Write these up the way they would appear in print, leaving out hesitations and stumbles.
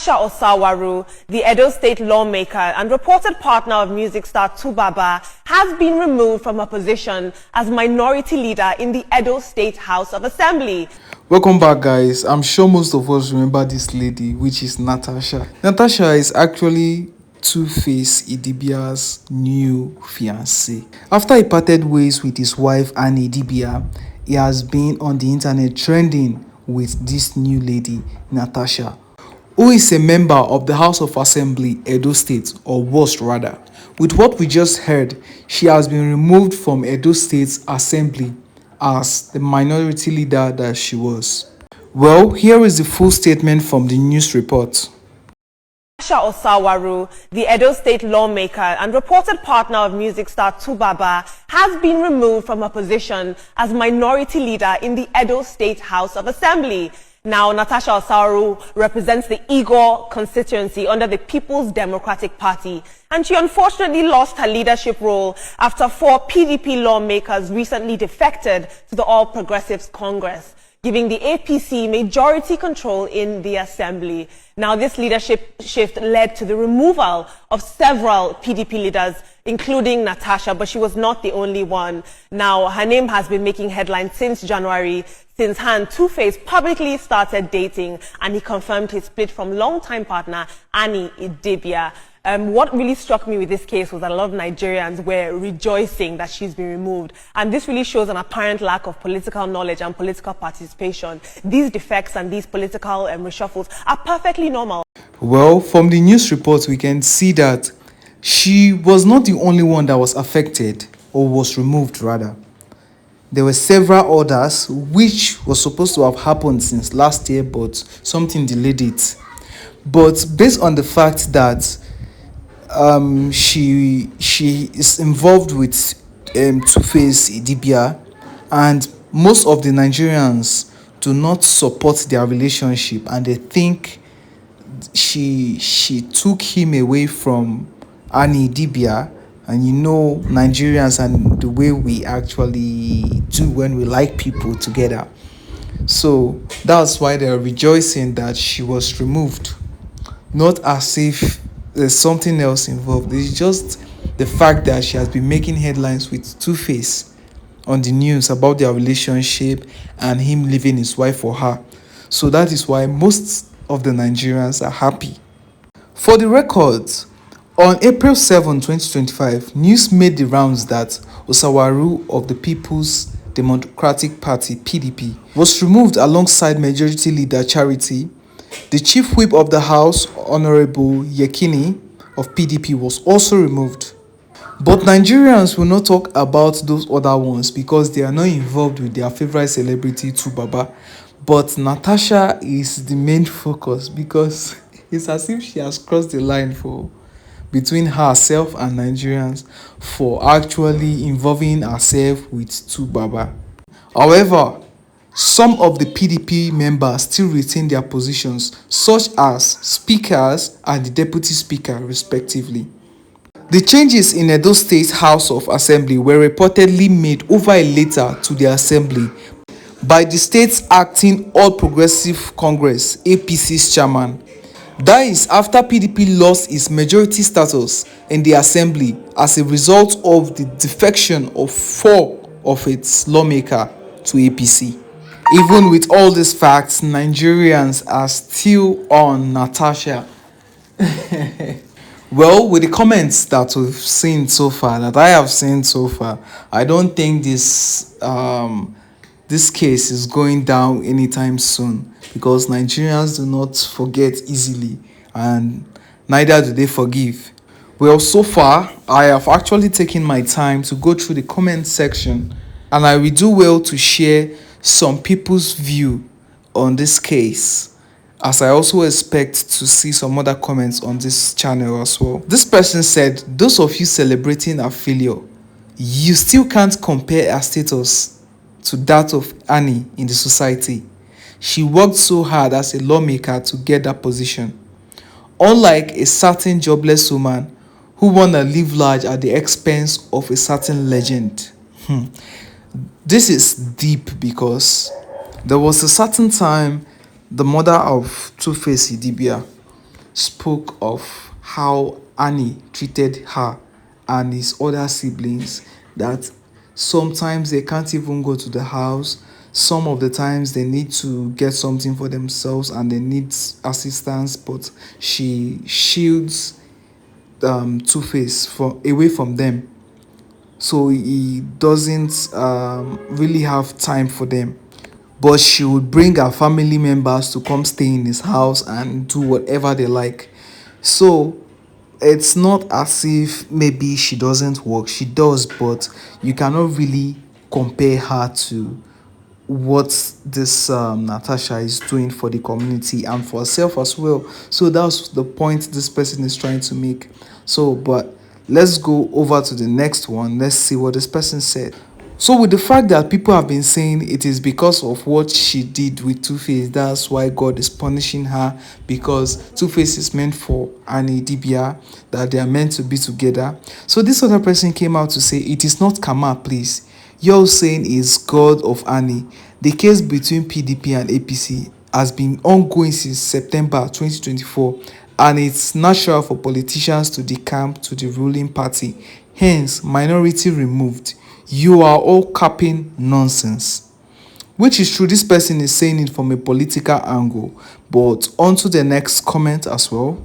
Natacha Osawaru, the Edo State lawmaker and reported partner of music star 2Baba, has been removed from her position as minority leader in the Edo State House of Assembly. Welcome back, guys. I'm sure most of us remember this lady, which is Natacha. Natacha is actually 2Face Idibia's new fiancé. After he parted ways with his wife and Idibia, he has been on the internet trending with this new lady, Natacha, who is a member of the House of Assembly, Edo State, or was rather. With what we just heard, she has been removed from Edo State's Assembly as the minority leader that she was. Well, here is the full statement from the news report. Natacha Osawaru, the Edo State lawmaker and reported partner of music star 2Baba, has been removed from her position as minority leader in the Edo State House of Assembly. Now, Natacha Osawaru represents the Igor constituency under the People's Democratic Party, and she unfortunately lost her leadership role after 4 PDP lawmakers recently defected to the All Progressives Congress, giving the APC majority control in the assembly. Now, this leadership shift led to the removal of several PDP leaders, including Natacha, but she was not the only one. Now, her name has been making headlines since January, since her and 2Face publicly started dating, and he confirmed his split from longtime partner Annie Idibia. What really struck me with this case was that a lot of Nigerians were rejoicing that she's been removed. And this really shows an apparent lack of political knowledge and political participation. These defects and these political reshuffles are perfectly normal. Well, from the news report, we can see that she was not the only one that was affected, or was removed rather. There were several others which was supposed to have happened since last year, but something delayed it. But based on the fact that she is involved with 2Face Idibia, and most of the Nigerians do not support their relationship, and they think she took him away from Annie Idibia. And you know Nigerians and the way we actually do when we like people together. So that's why they're rejoicing that she was removed. Not as if there's something else involved. It's just the fact that she has been making headlines with 2Face on the news about their relationship and him leaving his wife for her. So that is why most of the Nigerians are happy. For the record, on April 7, 2025, news made the rounds that Osawaru of the People's Democratic Party (PDP) was removed alongside Majority Leader Charity. The Chief Whip of the House, Honorable Yekini of PDP, was also removed. But Nigerians will not talk about those other ones because they are not involved with their favorite celebrity 2Baba. But Natacha is the main focus because it's as if she has crossed the line between herself and Nigerians for actually involving herself with 2Baba. However, some of the PDP members still retain their positions, such as speakers and the deputy speaker, respectively. The changes in Edo State House of Assembly were reportedly made over a letter to the Assembly by the state's acting All Progressive Congress (APC's) chairman. That is after PDP lost its majority status in the assembly as a result of the defection of 4 of its lawmakers to APC. Even with all these facts, Nigerians are still on Natacha. Well, with the comments that we've seen so far, that I have seen so far, I don't think this case is going down anytime soon, because Nigerians do not forget easily and neither do they forgive. Well, so far, I have actually taken my time to go through the comment section, and I will do well to share some people's view on this case, as I also expect to see some other comments on this channel as well. This person said, those of you celebrating a failure, you still can't compare her status to that of Annie in the society. She worked so hard as a lawmaker to get that position. Unlike a certain jobless woman who wanna live large at the expense of a certain legend. This is deep because there was a certain time the mother of 2Face Idibia spoke of how Annie treated her and his other siblings, that sometimes they can't even go to the house. Some of the times they need to get something for themselves and they need assistance, but she shields Two-Face away from them, so he doesn't really have time for them. But she would bring her family members to come stay in his house and do whatever they like. So it's not as if maybe she doesn't work. She does, but you cannot really compare her to what this Natacha is doing for the community and for herself as well. So that's the point this person is trying to make. So, but let's go over to the next one. Let's see what this person said. So, with the fact that people have been saying it is because of what she did with Two-Face, that's why God is punishing her, because Two-Face is meant for an Idibia, that they are meant to be together. So, this other person came out to say, it is not karma, please. You're saying is God of Annie. The case between PDP and APC has been ongoing since September 2024, and it's natural for politicians to decamp to the ruling party. Hence, minority removed. You are all capping nonsense. Which is true, this person is saying it from a political angle. But on to the next comment as well.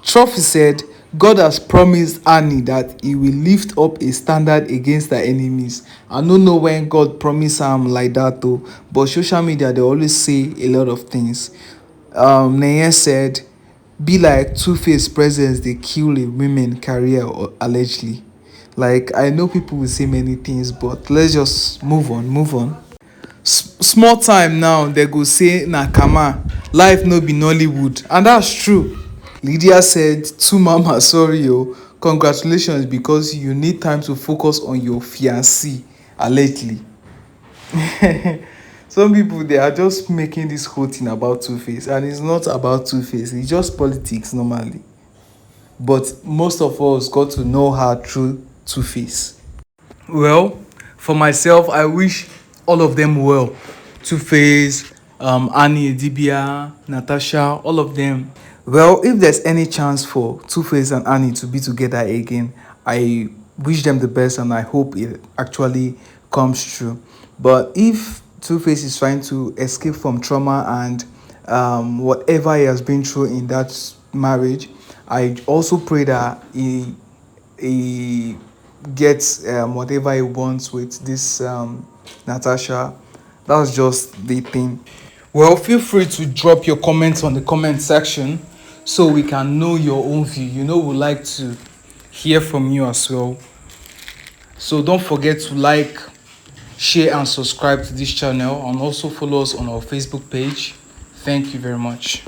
Trophy said, God has promised Annie that he will lift up a standard against her enemies. I don't know when God promised am like that though, but social media they always say a lot of things. Neye said, be like Two-Face presence they kill a women career allegedly. Like, I know people will say many things, but let's just move on. Small time now they go say na karma, life no be Nollywood, and that's true. Lydia said, to mama, sorry congratulations, because you need time to focus on your fiancé, allegedly. Some people, they are just making this whole thing about Two-Face, and it's not about Two-Face, it's just politics normally. But most of us got to know her through Two-Face. Well, for myself, I wish all of them well. Two-Face, Annie, Idibia, Natacha, all of them. Well, if there's any chance for Two-Face and Annie to be together again, I wish them the best and I hope it actually comes true. But if Two-Face is trying to escape from trauma and whatever he has been through in that marriage, I also pray that he gets whatever he wants with this Natacha. That's just the thing. Well, feel free to drop your comments on the comment section so we can know your own view. You know, we like to hear from you as well. So don't forget to like, share and subscribe to this channel, and also follow us on our Facebook page. Thank you very much.